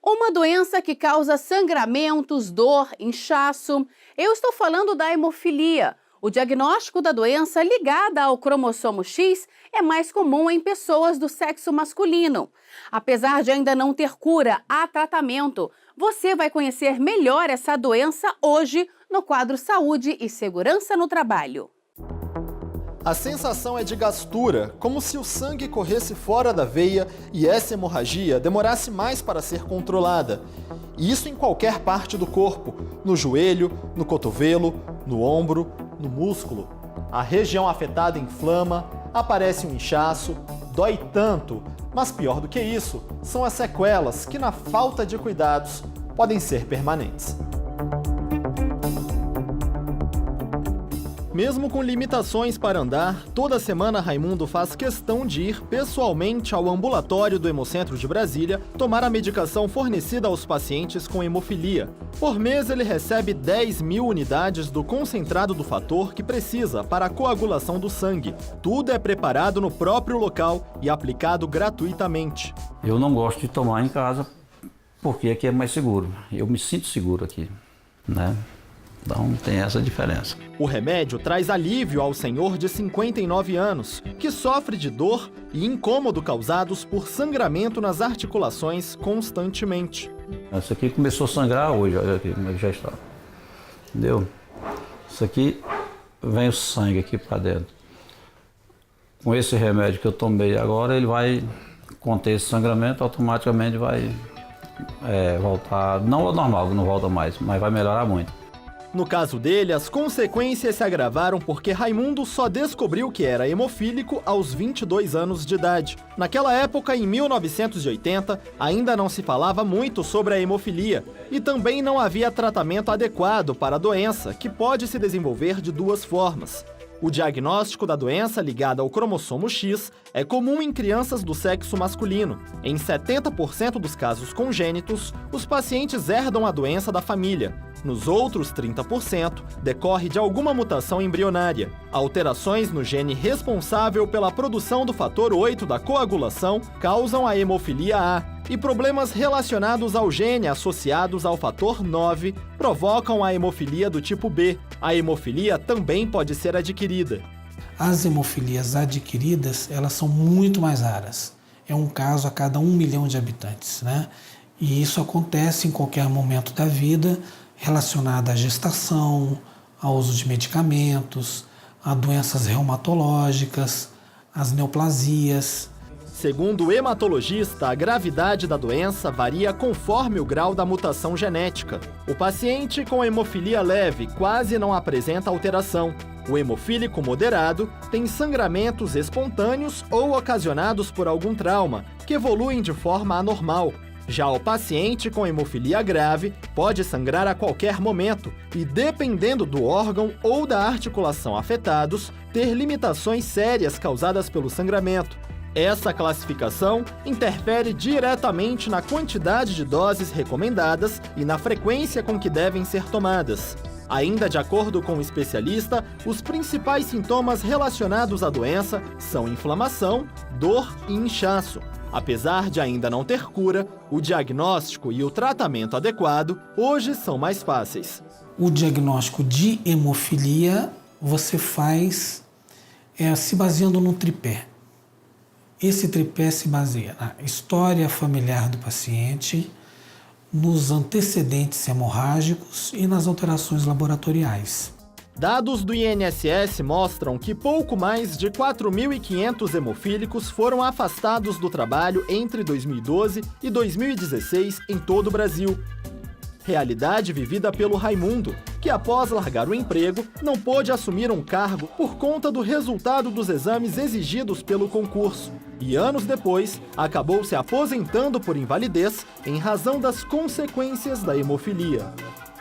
Uma doença que causa sangramentos, dor, inchaço. Eu estou falando da hemofilia. O diagnóstico da doença ligada ao cromossomo X é mais comum em pessoas do sexo masculino. Apesar de ainda não ter cura, há tratamento. Você vai conhecer melhor essa doença hoje no quadro Saúde e Segurança no Trabalho. A sensação é de gastura, como se o sangue corresse fora da veia e essa hemorragia demorasse mais para ser controlada. E isso em qualquer parte do corpo, no joelho, no cotovelo, no ombro, no músculo. A região afetada inflama, aparece um inchaço, dói tanto, mas pior do que isso, são as sequelas que, na falta de cuidados, podem ser permanentes. Mesmo com limitações para andar, toda semana Raimundo faz questão de ir pessoalmente ao ambulatório do Hemocentro de Brasília tomar a medicação fornecida aos pacientes com hemofilia. Por mês ele recebe 10.000 unidades do concentrado do fator que precisa para a coagulação do sangue. Tudo é preparado no próprio local e aplicado gratuitamente. Eu não gosto de tomar em casa porque aqui é mais seguro. Eu me sinto seguro aqui, né? Então tem essa diferença. O remédio traz alívio ao senhor de 59 anos, que sofre de dor e incômodo causados por sangramento nas articulações constantemente. Isso aqui começou a sangrar hoje, olha aqui como é que já está. Entendeu? Isso aqui vem o sangue aqui para dentro. Com esse remédio que eu tomei agora, ele vai conter esse sangramento, automaticamente vai voltar, não ao normal, não volta mais, mas vai melhorar muito. No caso dele, as consequências se agravaram porque Raimundo só descobriu que era hemofílico aos 22 anos de idade. Naquela época, em 1980, ainda não se falava muito sobre a hemofilia e também não havia tratamento adequado para a doença, que pode se desenvolver de duas formas. O diagnóstico da doença ligada ao cromossomo X é comum em crianças do sexo masculino. Em 70% dos casos congênitos, os pacientes herdam a doença da família. Nos outros 30%, decorre de alguma mutação embrionária. Alterações no gene responsável pela produção do fator 8 da coagulação causam a hemofilia A, e problemas relacionados ao gene associados ao fator 9 provocam a hemofilia do tipo B. A hemofilia também pode ser adquirida. As hemofilias adquiridas, elas são muito mais raras. É um caso a cada 1 milhão de habitantes, né? E isso acontece em qualquer momento da vida, relacionado à gestação, ao uso de medicamentos, a doenças reumatológicas, às neoplasias. Segundo o hematologista, a gravidade da doença varia conforme o grau da mutação genética. O paciente com hemofilia leve quase não apresenta alteração. O hemofílico moderado tem sangramentos espontâneos ou ocasionados por algum trauma, que evoluem de forma anormal. Já o paciente com hemofilia grave pode sangrar a qualquer momento e, dependendo do órgão ou da articulação afetados, ter limitações sérias causadas pelo sangramento. Essa classificação interfere diretamente na quantidade de doses recomendadas e na frequência com que devem ser tomadas. Ainda de acordo com o especialista, os principais sintomas relacionados à doença são inflamação, dor e inchaço. Apesar de ainda não ter cura, o diagnóstico e o tratamento adequado hoje são mais fáceis. O diagnóstico de hemofilia você faz se baseando num tripé. Esse tripé se baseia na história familiar do paciente, nos antecedentes hemorrágicos e nas alterações laboratoriais. Dados do INSS mostram que pouco mais de 4.500 hemofílicos foram afastados do trabalho entre 2012 e 2016 em todo o Brasil. Realidade vivida pelo Raimundo, que após largar o emprego, não pôde assumir um cargo por conta do resultado dos exames exigidos pelo concurso. E anos depois, acabou se aposentando por invalidez em razão das consequências da hemofilia.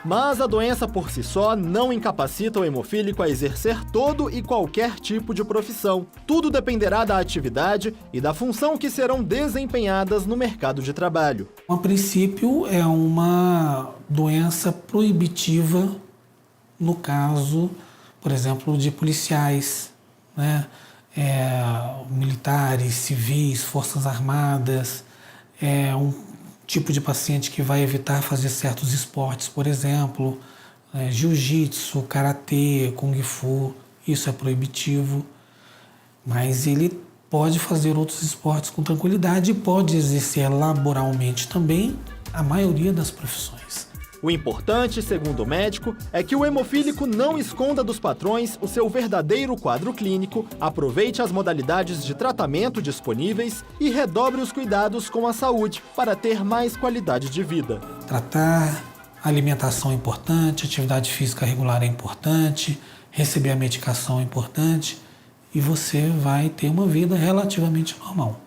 Mas a doença por si só não incapacita o hemofílico a exercer todo e qualquer tipo de profissão. Tudo dependerá da atividade e da função que serão desempenhadas no mercado de trabalho. A princípio, é uma doença proibitiva no caso, por exemplo, de policiais, né? Militares, civis, forças armadas, um tipo de paciente que vai evitar fazer certos esportes, por exemplo, jiu-jitsu, karatê, kung fu, isso é proibitivo, mas ele pode fazer outros esportes com tranquilidade e pode exercer laboralmente também a maioria das profissões. O importante, segundo o médico, é que o hemofílico não esconda dos patrões o seu verdadeiro quadro clínico, aproveite as modalidades de tratamento disponíveis e redobre os cuidados com a saúde para ter mais qualidade de vida. Tratar, alimentação é importante, atividade física regular é importante, receber a medicação é importante e você vai ter uma vida relativamente normal.